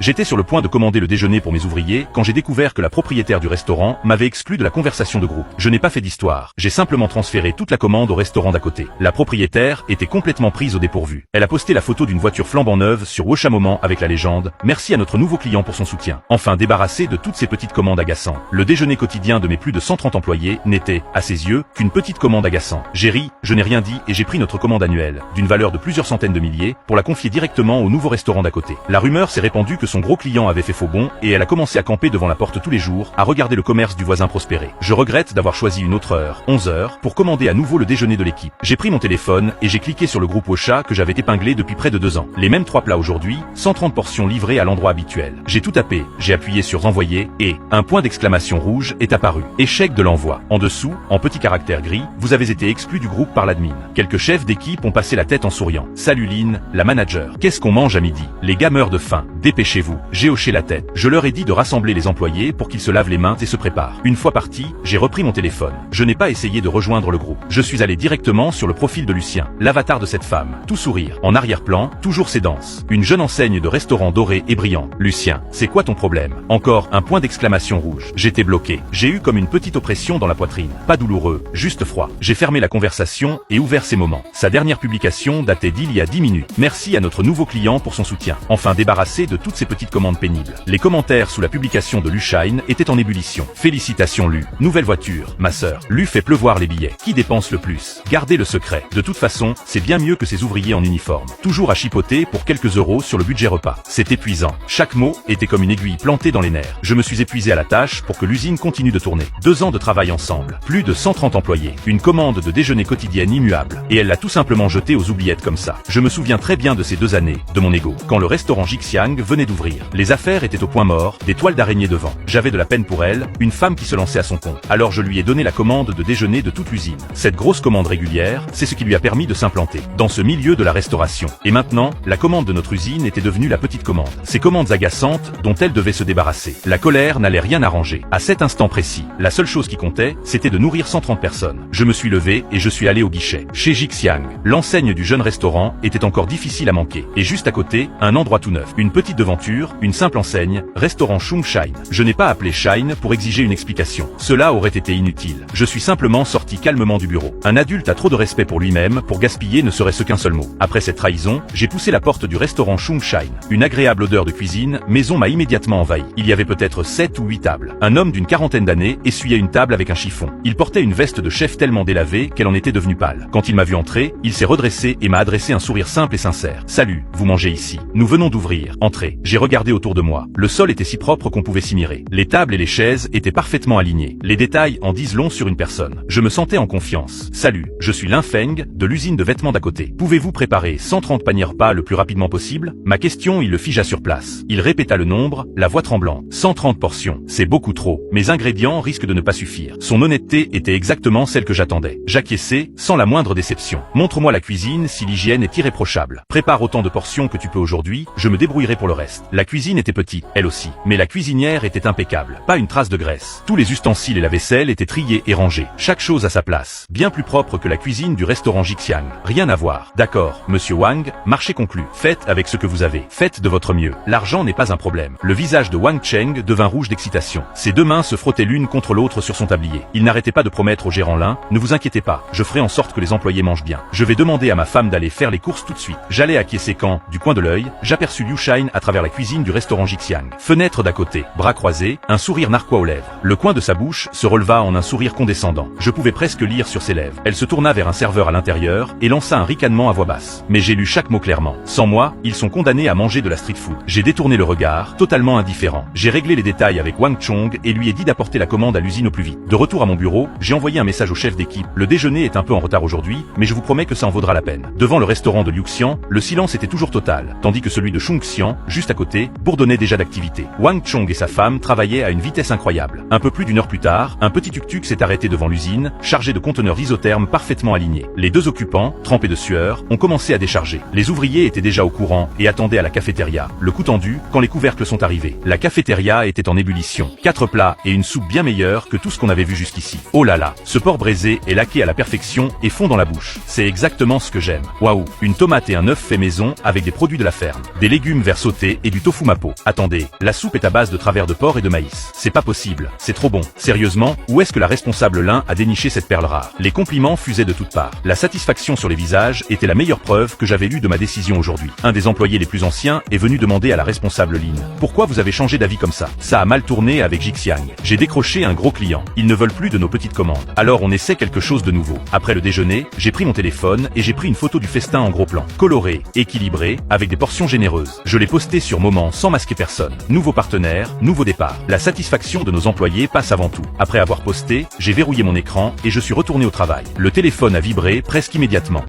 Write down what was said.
J'étais sur le point de commander le déjeuner pour mes ouvriers quand j'ai découvert que la propriétaire du restaurant m'avait exclu de la conversation de groupe. Je n'ai pas fait d'histoire. J'ai simplement transféré toute la commande au restaurant d'à côté. La propriétaire était complètement prise au dépourvu. Elle a posté la photo d'une voiture flambant neuve sur Wacha Moment avec la légende « Merci à notre nouveau client pour son soutien ». Enfin débarrassé de toutes ces petites commandes agaçantes. Le déjeuner quotidien de mes plus de 130 employés n'était, à ses yeux, qu'une petite commande agaçante. J'ai ri, je n'ai rien dit et j'ai pris notre commande annuelle, d'une valeur de plusieurs centaines de milliers, pour la confier directement au nouveau restaurant d'à côté. La rumeur s'est répandue que son gros client avait fait faux bond et elle a commencé à camper devant la porte tous les jours, à regarder le commerce du voisin prospérer. Je regrette d'avoir choisi une autre heure, 11 heures, pour commander à nouveau le déjeuner de l'équipe. J'ai pris mon téléphone et j'ai cliqué sur le groupe Wacha que j'avais épinglé depuis près de 2 ans. Les mêmes 3 plats aujourd'hui, 130 portions livrées à l'endroit habituel. J'ai tout tapé, j'ai appuyé sur envoyer et un point d'exclamation rouge est apparu. Échec de l'envoi. En dessous, en petits caractères gris, vous avez été exclu du groupe par l'admin. Quelques chefs d'équipe ont passé la tête en souriant. Salut Lynn, la manager. Qu'est-ce qu'on mange à midi? Les gars meurent de faim. Dépêchez-vous. J'ai hoché la tête. Je leur ai dit de rassembler les employés pour qu'ils se lavent les mains et se préparent. Une fois parti, j'ai repris mon téléphone. Je n'ai pas essayé de rejoindre le groupe. Je suis allé directement sur le profil de Lucien, l'avatar de cette femme. Tout sourire. En arrière-plan, toujours ses danses. Une jeune enseigne de restaurant doré et brillant. Lucien, c'est quoi ton problème? Encore un point d'exclamation rouge. J'étais bloqué. J'ai eu comme une petite oppression dans la poitrine. Pas douloureux, juste froid. J'ai fermé la conversation et ouvert ces moments. Sa dernière publication datait d'il y a 10 minutes. Merci à notre nouveau client pour son soutien. Enfin débarrassé de toutes ces petites commandes pénibles. Les commentaires sous la publication de Lushine étaient en ébullition. Félicitations Lu. Nouvelle voiture. Ma sœur. Lu fait pleuvoir les billets. Qui dépense le plus? Gardez le secret. De toute façon, c'est bien mieux que ces ouvriers en uniforme. Toujours à chipoter pour quelques euros sur le budget repas. C'est épuisant. Chaque mot était comme une aiguille plantée dans les nerfs. Je me suis épuisé à la tâche pour que l'usine continue de tourner. 2 ans de travail ensemble. Plus de 130 employés. Une commande de déjeuner quotidienne immuable. Et elle l'a tout simplement jeté aux oubliettes comme ça. Je me souviens très bien de ces 2 années, de mon ego. Quand le restaurant Jixiang venait d'ouvrir. Les affaires étaient au point mort, des toiles d'araignée devant. J'avais de la peine pour elle, une femme qui se lançait à son compte. Alors je lui ai donné la commande de déjeuner de toute l'usine. Cette grosse commande régulière, c'est ce qui lui a permis de s'implanter dans ce milieu de la restauration. Et maintenant, la commande de notre usine était devenue la petite commande. Ces commandes agaçantes dont elle devait se débarrasser. La colère n'allait rien arranger. À cet instant précis, la seule chose qui comptait, c'était de nourrir 130 personnes. Je me suis levé et je suis allé au guichet. Chez Jixiang, l'enseigne du jeune restaurant était encore difficile à manquer. Et juste à côté, un endroit tout neuf. Une petite devanture, une simple enseigne, restaurant Chung Shine. Je n'ai pas appelé Shine pour exiger une explication. Cela aurait été inutile. Je suis simplement sorti calmement du bureau. Un adulte a trop de respect pour lui-même pour gaspiller ne serait-ce qu'un seul mot. Après cette trahison, j'ai poussé la porte du restaurant Chung Shine. Une agréable odeur de cuisine, maison m'a immédiatement envahi. Il y avait peut-être 7 ou 8 tables. Un homme d'une quarantaine d'années essuyait une table avec un chiffon. Il portait une veste de chef tellement délavée qu'elle en était devenue pâle. Quand il m'a vu entrer, il s'est redressé et m'a adressé un sourire simple et sincère. Salut, vous mangez ici. Nous venons d'ouvrir. Entrez. J'ai regardé autour de moi. Le sol était si propre qu'on pouvait s'y mirer. Les tables et les chaises étaient parfaitement alignées. Les détails en disent long sur une personne. Je me sentais en confiance. Salut, je suis Lin Feng, de l'usine de vêtements d'à côté. Pouvez-vous préparer 130 paniers repas le plus rapidement possible? Ma question, il le figea sur place. Il répéta le nombre, la voix tremblante. 130 portions. C'est beaucoup trop. Mes ingrédients risquent de ne pas suffire. Son honnêteté était exactement celle que j'attendais. J'acquiesçai, sans la moindre déception. Montre-moi la cuisine si l'hygiène est irréprochable. Prépare autant de portions que tu peux aujourd'hui, je me débrouillerai pour le reste. La cuisine était petite, elle aussi. Mais la cuisinière était impeccable. Pas une trace de graisse. Tous les ustensiles et la vaisselle étaient triés et rangés. Chaque chose à sa place. Bien plus propre que la cuisine du restaurant Jixiang. Rien à voir. D'accord, monsieur Wang, marché conclu. Faites avec ce que vous avez. Faites de votre mieux. L'argent n'est pas un problème. Le visage de Wang Cheng devint rouge d'excitation. Ses 2 mains se frottaient l'une contre l'autre sur son tablier. Il n'arrêtait pas de promettre au gérant Lin, ne vous inquiétez pas, je ferai en sorte que les employés mangent bien. Je vais demander à ma femme d'aller faire les courses tout de suite. J'allais acquiescer quand, du coin de l'œil, j'aperçus Liu Shine à travers la cuisine du restaurant Jixiang. Fenêtre d'à côté, bras croisés, un sourire narquois aux lèvres. Le coin de sa bouche se releva en un sourire condescendant. Je pouvais presque lire sur ses lèvres. Elle se tourna vers un serveur à l'intérieur et lança un ricanement à voix basse. Mais j'ai lu chaque mot clairement. Sans moi, ils sont condamnés à manger de la street food. J'ai détourné le regard, totalement indifférent. J'ai réglé les détails avec Wang Chong et lui ai dit d'apporter la commande à l'usine au plus vite. De retour à mon bureau, j'ai envoyé un message au chef d'équipe. Le déjeuner est un peu en retard aujourd'hui, mais je vous promets que ça en vaudra la peine. Devant le restaurant de Liuxian, le silence était toujours total, tandis que celui de Chongxian, juste à côté, bourdonnait déjà d'activité. Wang Chong et sa femme travaillaient à une vitesse incroyable. Un peu plus d'1 heure plus tard, un petit tuk-tuk s'est arrêté devant l'usine, chargé de conteneurs isothermes parfaitement alignés. Les 2 occupants, trempés de sueur, ont commencé à décharger. Les ouvriers étaient déjà au courant et attendaient à la cafétéria, le cou tendu, quand les couvercles sont arrivés. La cafétéria était en ébullition. 4 plats et une soupe bien meilleure que tout ce qu'on avait vu jusqu'ici. Oh là là, ce porc braisé est laqué à la perfection et fond dans la bouche. C'est exactement ce que j'aime. Waouh, une tomate et un œuf fait maison avec des produits de la ferme. Des légumes verts sautés et du tofu mapo. Attendez, la soupe est à base de travers de porc et de maïs. C'est pas possible, c'est trop bon. Sérieusement, où est-ce que la responsable Lin a déniché cette perle rare? Les compliments fusaient de toutes parts. La satisfaction sur les visages était la meilleure preuve que j'avais lue de ma décision aujourd'hui. Un des employés les plus anciens est venu demander à la responsable Lin: pourquoi vous avez changé d'avis comme ça? Ça a mal tourné avec Jixiang. J'ai décroché un gros client. Ils ne veulent plus de nos petites commandes. Alors on essaie quelque chose de nouveau. Après le déjeuner, j'ai pris mon téléphone et j'ai pris une photo du festin en gros plan. Coloré, équilibré, avec des portions généreuses. Je l'ai posté sur Moment sans masquer personne. Nouveau partenaire, nouveau départ. La satisfaction de nos employés passe avant tout. Après avoir posté, j'ai verrouillé mon écran et je suis retourné au travail. Le téléphone a vibré presque immédiatement.